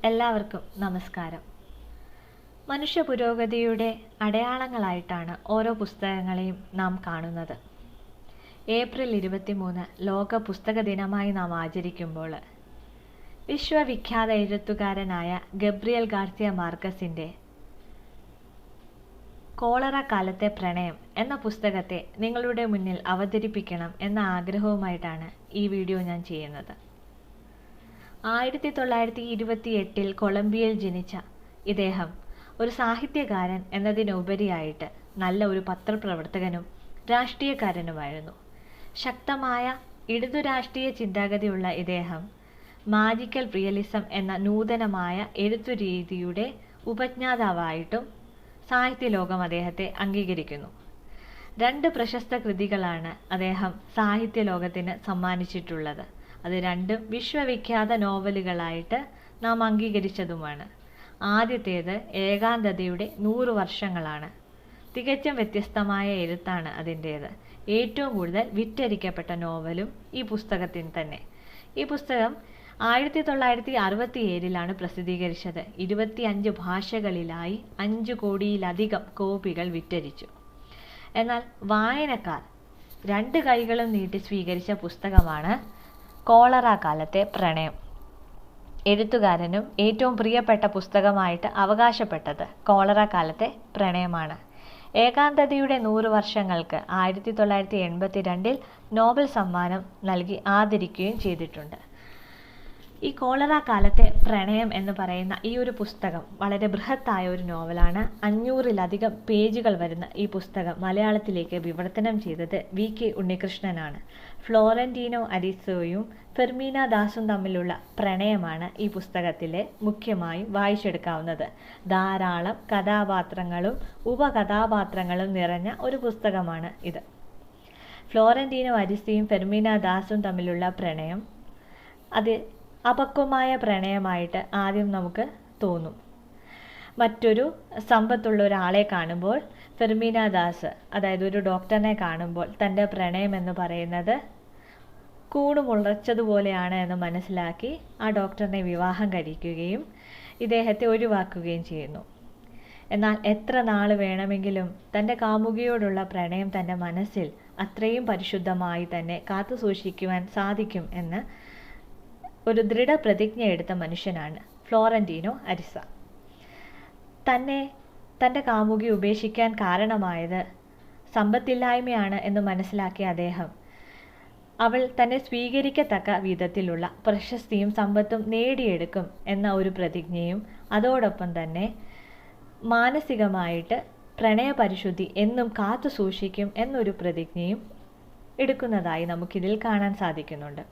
എല്ലാവർക്കും നമസ്കാരം. മനുഷ്യ പുരോഗതിയുടെ അടയാളങ്ങളായിട്ടാണ് ഓരോ പുസ്തകങ്ങളെയും നാം കാണുന്നത്. ഏപ്രിൽ 23 ലോക പുസ്തക ദിനമായി നാം ആചരിക്കുമ്പോൾ വിശ്വവിഖ്യാത എഴുത്തുകാരനായ ഗബ്രിയേൽ ഗാർസിയ മാർക്കസിൻ്റെ കോളറ കാലത്തെ പ്രണയം എന്ന പുസ്തകത്തെ നിങ്ങളുടെ മുന്നിൽ അവതരിപ്പിക്കണം എന്ന ആഗ്രഹവുമായിട്ടാണ് ഈ വീഡിയോ ഞാൻ ചെയ്യുന്നത്. 1928 കൊളംബിയയിൽ ജനിച്ച ഇദ്ദേഹം ഒരു സാഹിത്യകാരൻ എന്നതിനുപരിയായിട്ട് നല്ല ഒരു പത്രപ്രവർത്തകനും രാഷ്ട്രീയക്കാരനുമായിരുന്നു. ശക്തമായ ഇടതു രാഷ്ട്രീയ ചിന്താഗതിയുള്ള ഇദ്ദേഹം മാജിക്കൽ റിയലിസം എന്ന നൂതനമായ എഴുത്തുരീതിയുടെ ഉപജ്ഞാതാവായിട്ടും സാഹിത്യലോകം അദ്ദേഹത്തെ അംഗീകരിക്കുന്നു. 2 പ്രശസ്ത കൃതികളാണ് അദ്ദേഹം സാഹിത്യലോകത്തിന് സമ്മാനിച്ചിട്ടുള്ളത്. അത് 2 വിശ്വവിഖ്യാത നോവലുകളായിട്ട് നാം അംഗീകരിച്ചതുമാണ്. ആദ്യത്തേത് ഏകാന്തതയുടെ 100 വർഷങ്ങളാണ്. തികച്ചും വ്യത്യസ്തമായ എഴുത്താണ് അതിൻ്റേത്. ഏറ്റവും കൂടുതൽ വിറ്റഴിക്കപ്പെട്ട നോവലും ഈ പുസ്തകത്തിന് തന്നെ. ഈ പുസ്തകം 1967 പ്രസിദ്ധീകരിച്ചത്. 25 ഭാഷകളിലായി 5 കോടിയിലധികം കോപ്പികൾ വിറ്റഴിച്ചു. എന്നാൽ വായനക്കാർ 2 കൈകളും നീട്ടി സ്വീകരിച്ച പുസ്തകമാണ് കോളറ കാലത്തെ പ്രണയം. എഴുത്തുകാരനും ഏറ്റവും പ്രിയപ്പെട്ട പുസ്തകമായിട്ട് അവകാശപ്പെട്ടത് കോളറ കാലത്തെ പ്രണയമാണ്. ഏകാന്തതയുടെ 100 വർഷങ്ങൾക്ക് 1982 നോബൽ സമ്മാനം നൽകി ആദരിക്കുകയും ചെയ്തിട്ടുണ്ട്. ഈ കോളറ കാലത്തെ പ്രണയം എന്ന് പറയുന്ന ഈ ഒരു പുസ്തകം വളരെ ബൃഹത്തായ ഒരു നോവലാണ്. 500-ലധികം പേജുകൾ വരുന്ന ഈ പുസ്തകം മലയാളത്തിലേക്ക് വിവർത്തനം ചെയ്തത് VK ഉണ്ണികൃഷ്ണനാണ്. ഫ്ലോറന്റീനോ അരിസ്റ്റോയും ഫെർമീന ദാസും തമ്മിലുള്ള പ്രണയമാണ് ഈ പുസ്തകത്തിലെ മുഖ്യമായും വായിച്ചെടുക്കാവുന്നത്. ധാരാളം കഥാപാത്രങ്ങളും ഉപകഥാപാത്രങ്ങളും നിറഞ്ഞ ഒരു പുസ്തകമാണ് ഇത്. ഫ്ലോറന്റീനോ അരിസ്റ്റോയും ഫെർമീന ദാസും തമ്മിലുള്ള പ്രണയം അത് അപക്വമായ പ്രണയമായിട്ട് ആദ്യം നമുക്ക് തോന്നും. മറ്റൊരു സമ്പത്തുള്ള ഒരാളെ കാണുമ്പോൾ ഫെർമീന ദാസ്, അതായത് ഒരു ഡോക്ടറിനെ കാണുമ്പോൾ തൻ്റെ പ്രണയം എന്ന് പറയുന്നത് കൂടുമുളച്ചതുപോലെയാണ് എന്ന് മനസ്സിലാക്കി ആ ഡോക്ടറിനെ വിവാഹം കഴിക്കുകയും ഇദ്ദേഹത്തെ ഒഴിവാക്കുകയും ചെയ്യുന്നു. എന്നാൽ എത്ര നാൾ വേണമെങ്കിലും തൻ്റെ കാമുകിയോടുള്ള പ്രണയം തൻ്റെ മനസ്സിൽ അത്രയും പരിശുദ്ധമായി തന്നെ കാത്തു സൂക്ഷിക്കുവാൻ സാധിക്കും എന്ന് ഒരു ദൃഢപ്രതിജ്ഞ എടുത്ത മനുഷ്യനാണ് ഫ്ലോറന്റീനോ അരിസ്റ്റോ. തന്നെ തൻ്റെ കാമുകി ഉപേക്ഷിക്കാൻ കാരണമായത് സമ്പത്തില്ലായ്മയാണ് എന്ന് മനസ്സിലാക്കിയ അദ്ദേഹം അവൾ തന്നെ സ്വീകരിക്കത്തക്ക വിധത്തിലുള്ള പ്രശസ്തിയും സമ്പത്തും നേടിയെടുക്കും എന്ന ഒരു പ്രതിജ്ഞയും അതോടൊപ്പം തന്നെ മാനസികമായിട്ട് പ്രണയപരിശുദ്ധി എന്നും കാത്തു സൂക്ഷിക്കും എന്നൊരു പ്രതിജ്ഞയും എടുക്കുന്നതായി നമുക്കിതിൽ കാണാൻ സാധിക്കുന്നുണ്ട്.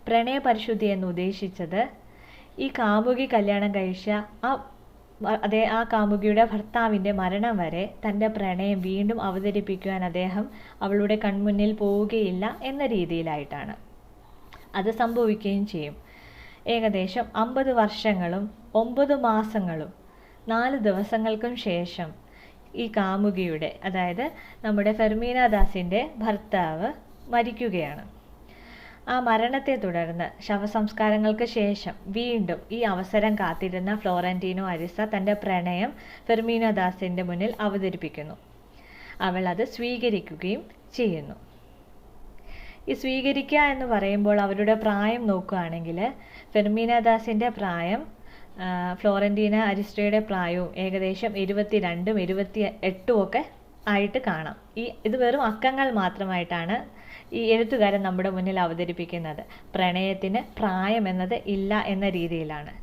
പ്രണയപരിശുദ്ധി എന്ന് ഉദ്ദേശിച്ചത് ഈ കാമുകി കല്യാണം കഴിച്ച ആ കാമുകിയുടെ ഭർത്താവിൻ്റെ മരണം വരെ തൻ്റെ പ്രണയം വീണ്ടും അവതരിപ്പിക്കുവാൻ അദ്ദേഹം അവളുടെ കൺമുന്നിൽ പോവുകയില്ല എന്ന രീതിയിലായിട്ടാണ്. അത് സംഭവിക്കുകയും ചെയ്യും. ഏകദേശം 50 വർഷങ്ങളും 9 മാസങ്ങളും 4 ദിവസങ്ങൾക്കും ശേഷം ഈ കാമുകിയുടെ, അതായത് നമ്മുടെ ഫെർമീന ദാസിൻ്റെ ഭർത്താവ് മരിക്കുകയാണ്. ആ മരണത്തെ തുടർന്ന് ശവസംസ്കാരങ്ങൾക്ക് ശേഷം വീണ്ടും ഈ അവസരം കാത്തിരുന്ന ഫ്ലോറന്റീനോ അരിസ്റ്റോ തൻ്റെ പ്രണയം ഫെർമീന ദാസിൻ്റെ മുന്നിൽ അവതരിപ്പിക്കുന്നു. അവൾ അത് സ്വീകരിക്കുകയും ചെയ്യുന്നു. ഈ സ്വീകരിക്കുക എന്ന് പറയുമ്പോൾ അവരുടെ പ്രായം നോക്കുകയാണെങ്കിൽ ഫെർമീന ദാസിൻ്റെ പ്രായം ഫ്ലോറന്റീന അരിസ്റ്റോയുടെ പ്രായവും ഏകദേശം 22ഉം 28ഉം ഒക്കെ ആയിട്ട് കാണാം. ഇത് വെറും അക്കങ്ങൾ മാത്രമായിട്ടാണ് ഈ എഴുത്തുകാരൻ നമ്മുടെ മുന്നിൽ അവതരിപ്പിക്കുന്നത്. പ്രണയത്തിന് പ്രായം എന്നത് ഇല്ല എന്ന രീതിയിലാണ്.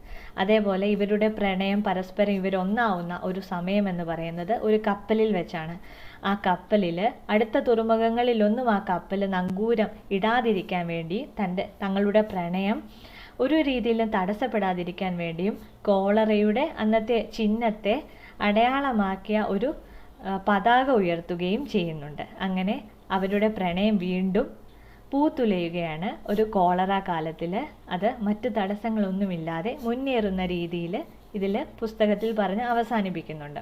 അതേപോലെ ഇവരുടെ പ്രണയം പരസ്പരം ഇവരൊന്നാവുന്ന ഒരു സമയം എന്ന് പറയുന്നത് ഒരു കപ്പലിൽ വെച്ചാണ്. ആ കപ്പലിൽ അടുത്ത തുറമുഖങ്ങളിലൊന്നും ആ കപ്പൽ നങ്കൂരം ഇടാതിരിക്കാൻ വേണ്ടി തങ്ങളുടെ പ്രണയം ഒരു രീതിയിലും തടസ്സപ്പെടാതിരിക്കാൻ വേണ്ടിയും കോളറയുടെ അന്നത്തെ ചിഹ്നത്തെ അടയാളമാക്കിയ ഒരു പതാക ഉയർത്തുകയും ചെയ്യുന്നുണ്ട്. അങ്ങനെ അവരുടെ പ്രണയം വീണ്ടും പൂത്തുലയുകയാണ് ഒരു കോളറ കാലത്തിൽ. അത് മറ്റ് തടസ്സങ്ങളൊന്നുമില്ലാതെ മുന്നേറുന്ന രീതിയിൽ ഇതിൽ പുസ്തകത്തിൽ പറഞ്ഞ് അവസാനിപ്പിക്കുന്നുണ്ട്.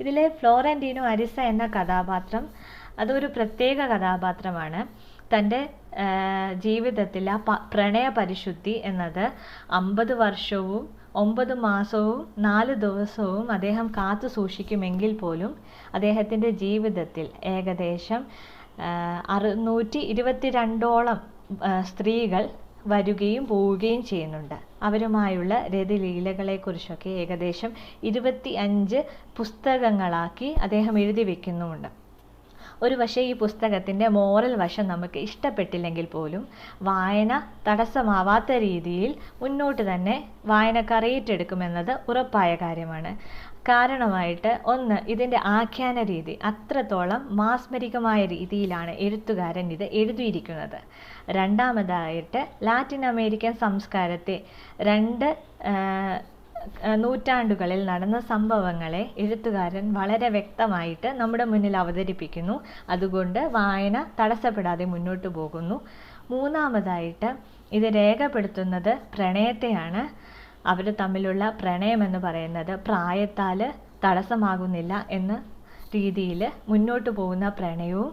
ഇതിലെ ഫ്ലോറന്റീനോ അരിസ്റ്റോ എന്ന കഥാപാത്രം അതൊരു പ്രത്യേക കഥാപാത്രമാണ്. തൻ്റെ ജീവിതത്തിൽ ആ പ്രണയ പരിശുദ്ധി എന്നത് 50 വർഷവും 9 മാസവും 4 ദിവസവും അദ്ദേഹം കാത്തു സൂക്ഷിക്കുമെങ്കിൽ പോലും അദ്ദേഹത്തിൻ്റെ ജീവിതത്തിൽ ഏകദേശം 622ഓളം സ്ത്രീകൾ വരികയും പോവുകയും ചെയ്യുന്നുണ്ട്. അവരുമായുള്ള രതിലീലകളെക്കുറിച്ചൊക്കെ ഏകദേശം 25 പുസ്തകങ്ങളാക്കി അദ്ദേഹം എഴുതി വയ്ക്കുന്നുമുണ്ട്. ഒരു പക്ഷേ ഈ പുസ്തകത്തിൻ്റെ മോറൽ വശം നമുക്ക് ഇഷ്ടപ്പെട്ടില്ലെങ്കിൽ പോലും വായന തടസ്സമാവാത്ത രീതിയിൽ മുന്നോട്ട് തന്നെ വായനക്കാർ ഏറ്റെടുക്കുമെന്നത് ഉറപ്പായ കാര്യമാണ്. കാരണമായിട്ട് ഒന്ന്, ഇതിൻ്റെ ആഖ്യാന രീതി അത്രത്തോളം മാസ്മരികമായ രീതിയിലാണ് എഴുത്തുകാരൻ ഇത് എഴുതിയിരിക്കുന്നത്. രണ്ടാമതായിട്ട് ലാറ്റിൻ അമേരിക്കൻ സംസ്കാരത്തെ 2 നൂറ്റാണ്ടുകളിൽ നടന്ന സംഭവങ്ങളെ എഴുത്തുകാരൻ വളരെ വ്യക്തമായിട്ട് നമ്മുടെ മുന്നിൽ അവതരിപ്പിക്കുന്നു. അതുകൊണ്ട് വായന തടസ്സപ്പെടാതെ മുന്നോട്ട് പോകുന്നു. മൂന്നാമതായിട്ട് ഇത് രേഖപ്പെടുത്തുന്നത് പ്രണയത്തെയാണ്. അവർ തമ്മിലുള്ള പ്രണയം എന്ന് പറയുന്നത് പ്രായത്താൽ തടസ്സമാകുന്നില്ല എന്ന രീതിയിൽ മുന്നോട്ട് പോകുന്ന പ്രണയവും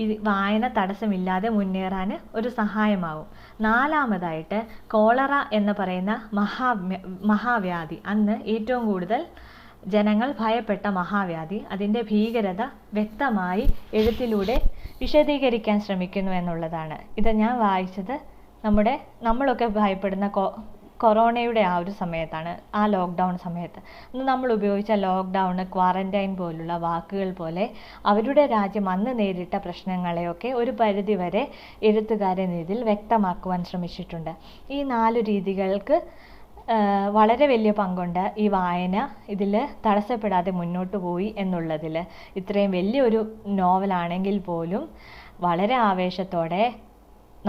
ഈ വായന തടസ്സമില്ലാതെ മുന്നേറാൻ ഒരു സഹായമാവും. നാലാമതായിട്ട് കോളറ എന്ന് പറയുന്ന മഹാവ്യാധി, അന്ന് ഏറ്റവും കൂടുതൽ ജനങ്ങൾ ഭയപ്പെട്ട മഹാവ്യാധി, അതിൻ്റെ ഭീകരത വ്യക്തമായി എഴുത്തിലൂടെ വിശദീകരിക്കാൻ ശ്രമിക്കുന്നു എന്നുള്ളതാണ്. ഇത് ഞാൻ വായിച്ചത് നമ്മളൊക്കെ ഭയപ്പെടുന്ന കൊറോണയുടെ ആ ഒരു സമയത്താണ്, ആ ലോക്ക്ഡൗൺ സമയത്ത്. ഇന്ന് നമ്മൾ ഉപയോഗിച്ച ലോക്ക്ഡൗൺ, ക്വാറന്റൈൻ പോലുള്ള വാക്കുകൾ പോലെ അവരുടെ രാജ്യം അന്ന് നേരിട്ട പ്രശ്നങ്ങളെയൊക്കെ ഒരു പരിധിവരെ എഴുത്തുകാരൻ ഇതിൽ വ്യക്തമാക്കുവാൻ ശ്രമിച്ചിട്ടുണ്ട്. ഈ 4 രീതികൾക്ക് വളരെ വലിയ പങ്കുണ്ട് ഈ വായന ഇതിൽ തടസ്സപ്പെടാതെ മുന്നോട്ട് പോയി എന്നുള്ളതിൽ. ഇത്രയും വലിയൊരു നോവലാണെങ്കിൽ പോലും വളരെ ആവേശത്തോടെ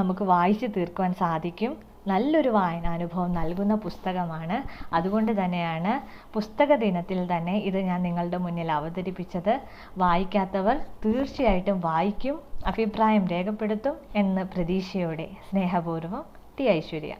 നമുക്ക് വായിച്ചു തീർക്കുവാൻ സാധിക്കും. നല്ലൊരു വായനാനുഭവം നൽകുന്ന പുസ്തകമാണ്. അതുകൊണ്ട് തന്നെയാണ് പുസ്തക ദിനത്തിൽ തന്നെ ഇത് ഞാൻ നിങ്ങളുടെ മുന്നിൽ അവതരിപ്പിച്ചത്. വായിക്കാത്തവർ തീർച്ചയായിട്ടും വായിക്കും, അഭിപ്രായം രേഖപ്പെടുത്തും എന്ന പ്രതീക്ഷയോടെ സ്നേഹപൂർവ്വം ടി ഐശ്വര്യ.